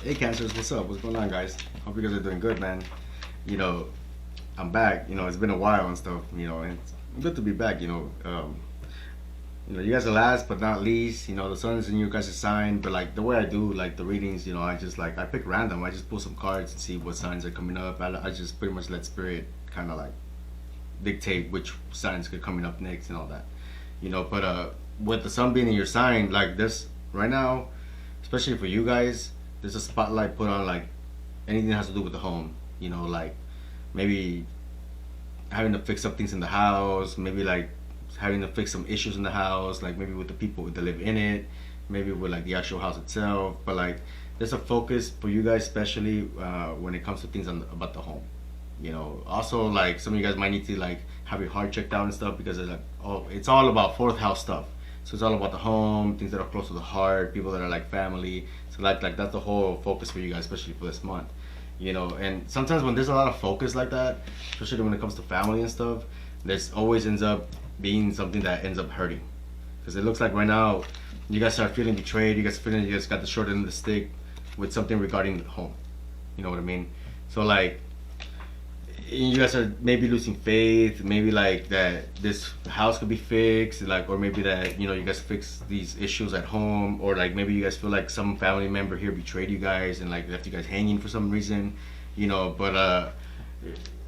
Hey Cancers, what's up? What's going on, guys? Hope you guys are doing good, man. You know, I'm back. It's been a while and stuff. And it's good to be back. You guys are last but not least. The sun is in you guys' sign, but like the way I do like the readings, I just like I pick random. I just pull some cards and see what signs are coming up. I just pretty much let spirit kind of like dictate which signs are coming up next and all that. But with the sun being in your sign, like this right now, especially for you guys, there's a spotlight put on like anything that has to do with the home. Like maybe having to fix up things in the house, maybe like having to fix some issues in the house, like maybe with the people that live in it, maybe with like the actual house itself. But like there's a focus for you guys, especially when it comes to things about the home. Also like some of you guys might need to like have your heart checked out and stuff because it's like it's all about fourth house stuff. So it's all about the home, things that are close to the heart, people that are like family. So like that's the whole focus for you guys, especially for this month. And sometimes when there's a lot of focus like that, especially when it comes to family and stuff, this always ends up being something that ends up hurting. Because it looks like right now you guys are feeling betrayed. You guys feeling you guys got the short end of the stick with something regarding home. You know what I mean? So like you guys are maybe losing faith, maybe like that this house could be fixed, like, or maybe that you guys fix these issues at home, or like maybe you guys feel like some family member here betrayed you guys and like left you guys hanging for some reason. But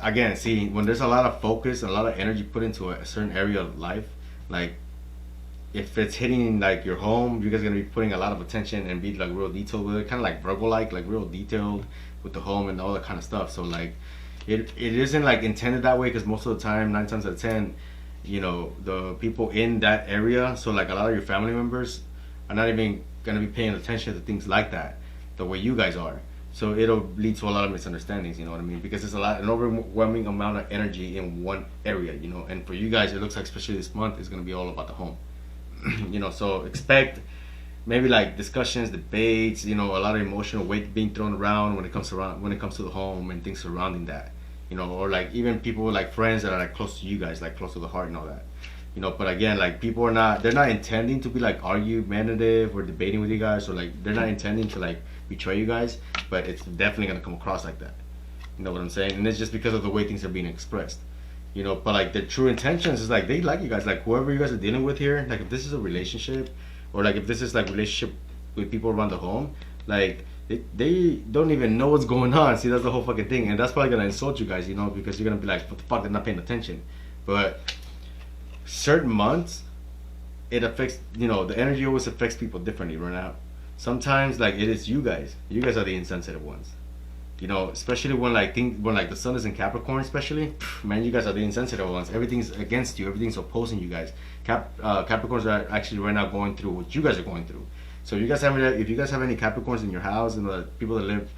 again, see, when there's a lot of focus and a lot of energy put into a certain area of life, like if it's hitting like your home, you guys are gonna be putting a lot of attention and be like real detailed with it, kind of like Virgo like real detailed with the home and all that kind of stuff. So like it isn't like intended that way because most of the time, 9 times out of 10, the people in that area, so like a lot of your family members are not even gonna be paying attention to things like that the way you guys are. So it'll lead to a lot of misunderstandings, you know what I mean? Because there's an overwhelming amount of energy in one area, and for you guys, it looks like especially this month is gonna be all about the home. So expect maybe like discussions, debates, a lot of emotional weight being thrown around when it comes to the home and things surrounding that. Or like even people like friends that are like close to you guys, like close to the heart and all that. But again, like people are not they're not intending to be like argumentative or debating with you guys, or like they're not intending to like betray you guys, but it's definitely gonna come across like that. You know what I'm saying? And it's just because of the way things are being expressed. But like the true intentions is like they like you guys, like whoever you guys are dealing with here, like if this is a relationship, or like if this is like relationship with people around the home, like they don't even know what's going on. See, that's the whole fucking thing, and that's probably gonna insult you guys, because you're gonna be like, what the fuck, they're not paying attention. But certain months, it affects, the energy always affects people differently right now. Sometimes like it is you guys. You guys are the insensitive ones. Especially when like the sun is in Capricorn, especially, man, you guys are the insensitive ones. Everything's against you. Everything's opposing you guys. Capricorns are actually right now going through what you guys are going through. So if you guys have any Capricorns in your house and the people that live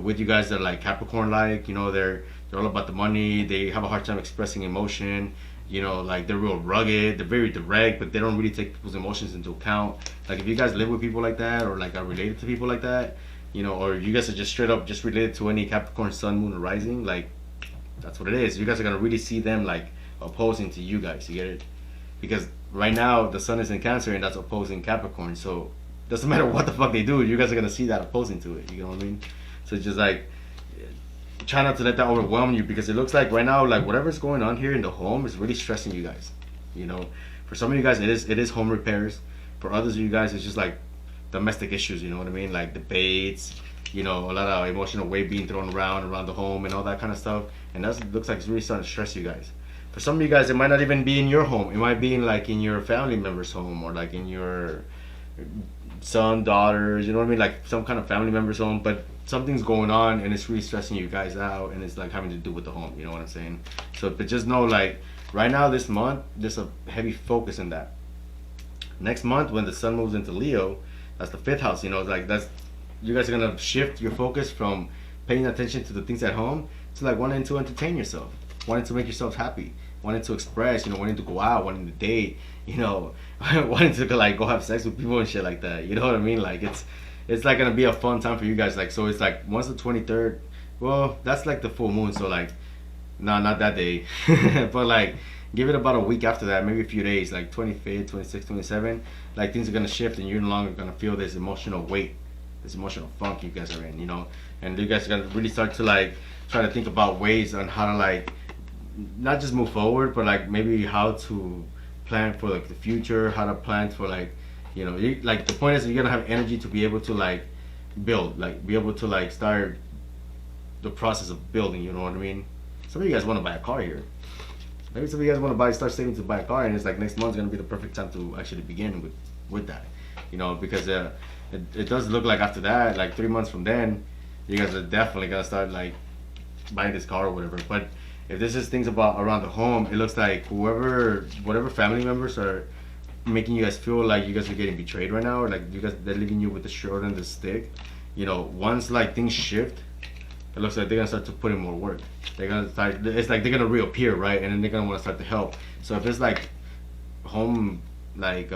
with you guys that are like Capricorn, like they're all about the money. They have a hard time expressing emotion. Like they're real rugged. They're very direct, but they don't really take people's emotions into account. Like if you guys live with people like that, or like are related to people like that, or you guys are just straight up just related to any Capricorn sun, moon, or rising, like that's what it is. You guys are gonna really see them like opposing to you guys. You get it? Because right now the sun is in Cancer and that's opposing Capricorn. So doesn't matter what the fuck they do, you guys are gonna see that opposing to it. You know what I mean? So it's just like try not to let that overwhelm you, because it looks like right now like whatever's going on here in the home is really stressing you guys. For some of you guys it is home repairs. For others of you guys it's just like domestic issues, you know what I mean? Like debates, a lot of emotional weight being thrown around the home and all that kind of stuff. And that looks like it's really starting to stress you guys. For some of you guys, it might not even be in your home. It might be in like in your family member's home, or like in your son, daughters, you know what I mean? Like some kind of family member's home, but something's going on and it's really stressing you guys out, and it's like having to do with the home, you know what I'm saying? So, but just know like right now this month, there's a heavy focus in that. Next month when the sun moves into Leo, that's the fifth house. Like that's you guys are gonna shift your focus from paying attention to the things at home to like wanting to entertain yourself, wanting to make yourself happy, wanting to express, wanting to go out, wanting to date, wanting to like go have sex with people and shit like that. You know what I mean? Like it's like gonna be a fun time for you guys. Like so, it's like once the 23rd. Well, that's like the full moon. So like, no, not that day, but like give it about a week after that, maybe a few days, like 25th, 26th, 27th, like things are gonna shift and you're no longer gonna feel this emotional weight this emotional funk you guys are in, and you guys are gonna really start to like try to think about ways on how to like not just move forward, but like maybe how to plan for like the future, how to plan for like, like the point is you're gonna have energy to be able to like build, like be able to like start the process of building. You know what I mean? Some of you guys want to buy a car here. Maybe some of you guys want to start saving to buy a car, and it's like next month's gonna be the perfect time to actually begin with that. Because it does look like after that, like 3 months from then, you guys are definitely gonna start like buying this car or whatever. But if this is things about around the home, it looks like whatever family members are making you guys feel like you guys are getting betrayed right now, or like they're leaving you with the short end of the stick. Once like things shift, it looks like they're gonna start to put in more work. They're gonna start. It's like they're gonna reappear, right? And then they're gonna want to start to help. So if it's like home, like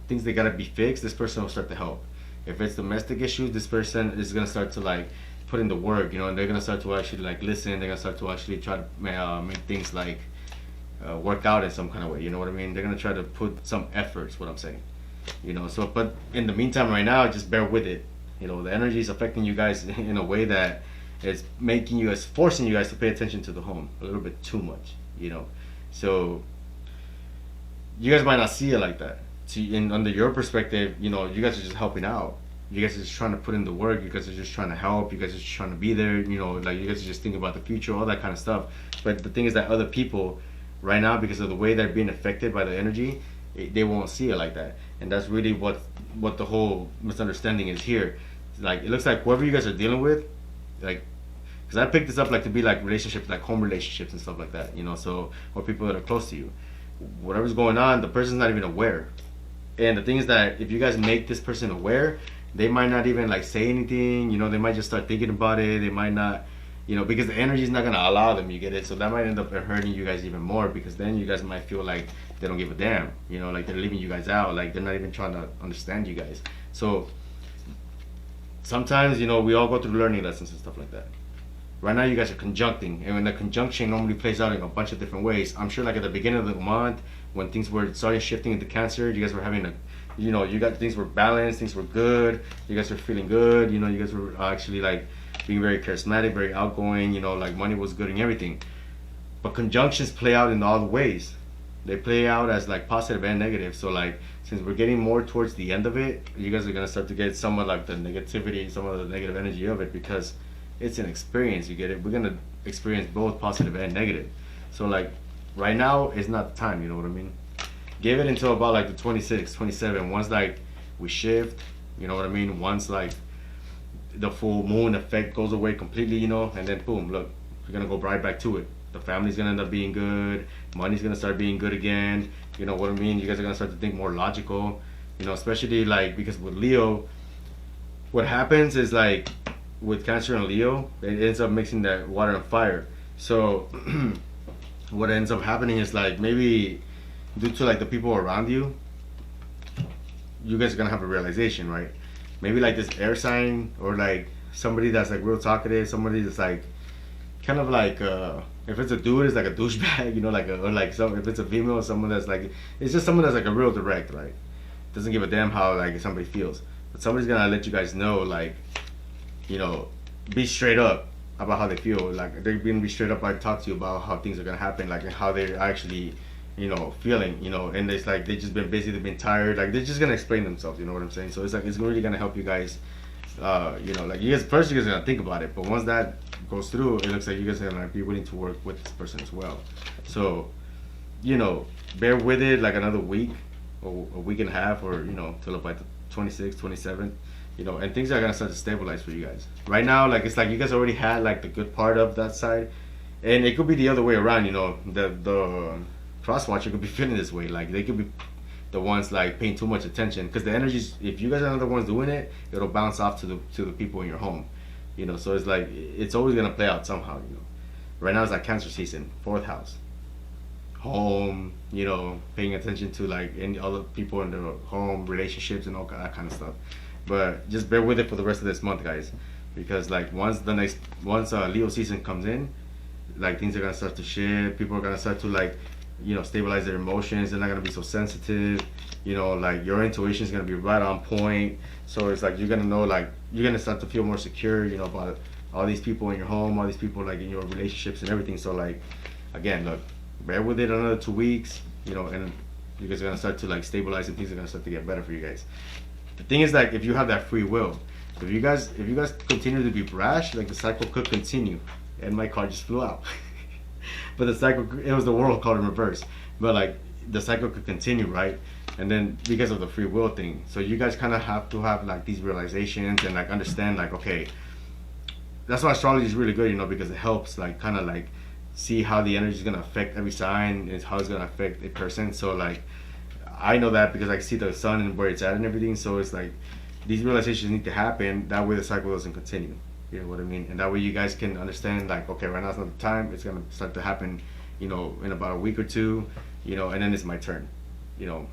things that gotta be fixed, this person will start to help. If it's domestic issues, this person is gonna start to like put in the work, and they're gonna start to actually like listen. They're gonna start to actually try to make things like work out in some kind of way. You know what I mean? They're gonna try to put some effort. Is what I'm saying. So but in the meantime, right now, just bear with it. The energy is affecting you guys in a way that it's forcing you guys to pay attention to the home a little bit too much. So you guys might not see it like that. Under your perspective, you guys are just helping out. You guys are just trying to put in the work. You guys are just trying to help. You guys are just trying to be there. Like you guys are just thinking about the future, all that kind of stuff. But the thing is that other people, right now, because of the way they're being affected by the energy, they won't see it like that. And that's really what the whole misunderstanding is here. Like it looks like whoever you guys are dealing with, like, because I picked this up like to be like relationships, like home relationships and stuff like that. So or people that are close to you, whatever's going on, the person's not even aware. And the thing is that if you guys make this person aware, they might not even like say anything. They might just start thinking about it. They might not, because the energy is not gonna allow them. You get it? So that might end up hurting you guys even more, because then you guys might feel like they don't give a damn. Like they're leaving you guys out. Like they're not even trying to understand you guys. So sometimes, we all go through learning lessons and stuff like that. Right now, you guys are conjuncting, and when the conjunction normally plays out in a bunch of different ways. I'm sure, like at the beginning of the month, when things were starting shifting into Cancer, you guys were having things were balanced, things were good, you guys were feeling good, you guys were actually like being very charismatic, very outgoing, like money was good and everything. But conjunctions play out in all the ways. They play out as like positive and negative. So like, since we're getting more towards the end of it, you guys are gonna start to get some of like the negativity, some of the negative energy of it, because it's an experience. You get it? We're gonna experience both positive and negative. So like, right now is not the time. You know what I mean? Give it until about like the 26, 27. Once like we shift, you know what I mean? Once like the full moon effect goes away completely, and then boom, look, we're gonna go right back to it. The family's gonna end up being good. Money's gonna start being good again. You know what I mean? You guys are gonna start to think more logical. Especially like because with Leo, what happens is like with Cancer and Leo, it ends up mixing that water and fire. So what ends up happening is like maybe due to like the people around you, you guys are gonna have a realization, right? Maybe like this air sign, or like somebody that's like real talkative, somebody that's like kind of like if it's a dude, it's like a douchebag, or like if it's a female, someone that's like, it's just someone that's like a real direct, right? Doesn't give a damn how like somebody feels, but somebody's gonna let you guys know, like, be straight up about how they feel. Like they're gonna be straight up, like talk to you about how things are gonna happen, like how they're actually, feeling, and it's like they just been busy, they've been tired, like they're just gonna explain themselves. You know what I'm saying? So it's like it's really gonna help you guys. Like you guys first, you guys are gonna think about it, but once that goes through, it looks like you guys are gonna be willing to work with this person as well. So, bear with it like another week or a week and a half, or till about the 26th, 27th, and things are gonna start to stabilize for you guys. Right now, like it's like you guys already had like the good part of that side, and it could be the other way around. The cross watcher could be feeling this way, like they could be the ones like paying too much attention, because the energies, if you guys are the ones doing it, it'll bounce off to the people in your home. So it's like it's always gonna play out somehow. Right now it's like Cancer season, 4th house, home. Paying attention to like any other people in the home, relationships, and all that kind of stuff. But just bear with it for the rest of this month, guys, because like once Leo season comes in, like things are gonna start to shift. People are gonna start to like stabilize their emotions. They're not gonna be so sensitive. Like your intuition is gonna be right on point. So it's like you're gonna know, like you're gonna start to feel more secure, about all these people in your home, all these people like in your relationships and everything. So like, again, look, bear with it another 2 weeks, and you guys are gonna start to like stabilize and things are gonna start to get better for you guys. The thing is, like, if you have that free will, if you guys continue to be brash, like the cycle could continue. And my card just flew out. But the cycle, it was the world card in reverse. But like the cycle could continue, right? And then because of the free will thing, so you guys kind of have to have like these realizations and like understand, like, okay, that's why astrology is really good, because it helps like kind of like see how the energy is gonna affect every sign and how it's gonna affect a person. So like I know that because I see the sun and where it's at and everything. So it's like these realizations need to happen. That way the cycle doesn't continue. You know what I mean? And that way you guys can understand, like, okay, right now it's not the time. It's gonna start to happen, in about a week or two, and then it's my turn. You know,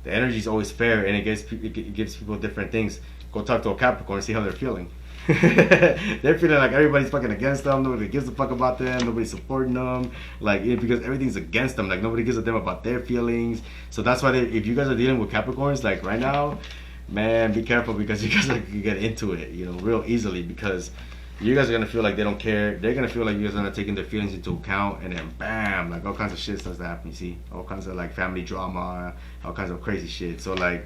the energy is always fair, and it gives people different things. Go talk to a Capricorn and see how they're feeling. They're feeling like everybody's fucking against them. Nobody gives a fuck about them. Nobody's supporting them. Like, because everything's against them. Like, nobody gives a damn about their feelings. So that's why if you guys are dealing with Capricorns, like right now, man, be careful, because you guys can get into it, real easily, because you guys are gonna feel like they don't care. They're gonna feel like you guys are not taking their feelings into account, and then bam, like all kinds of shit starts to happen. You see, all kinds of like family drama, all kinds of crazy shit. So like,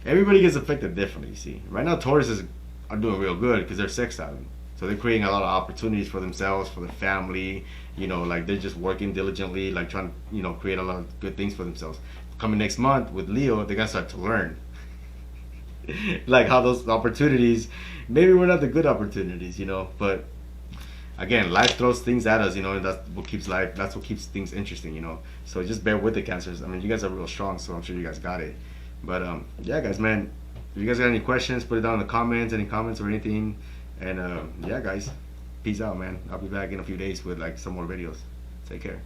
everybody gets affected differently. You see, right now Tauruses are doing real good because they're sextiling, so they're creating a lot of opportunities for themselves, for their family. Like they're just working diligently, like trying to create a lot of good things for themselves. Coming next month with Leo, they're gonna start to learn like how those opportunities maybe were not the good opportunities, but again, life throws things at us, and that's what keeps things interesting, so just bear with the Cancers. I mean, you guys are real strong, so I'm sure you guys got it. But yeah, guys, man, if you guys got any questions, put it down in the comments, any comments or anything. And yeah, guys, peace out, man. I'll be back in a few days with like some more videos. Take care.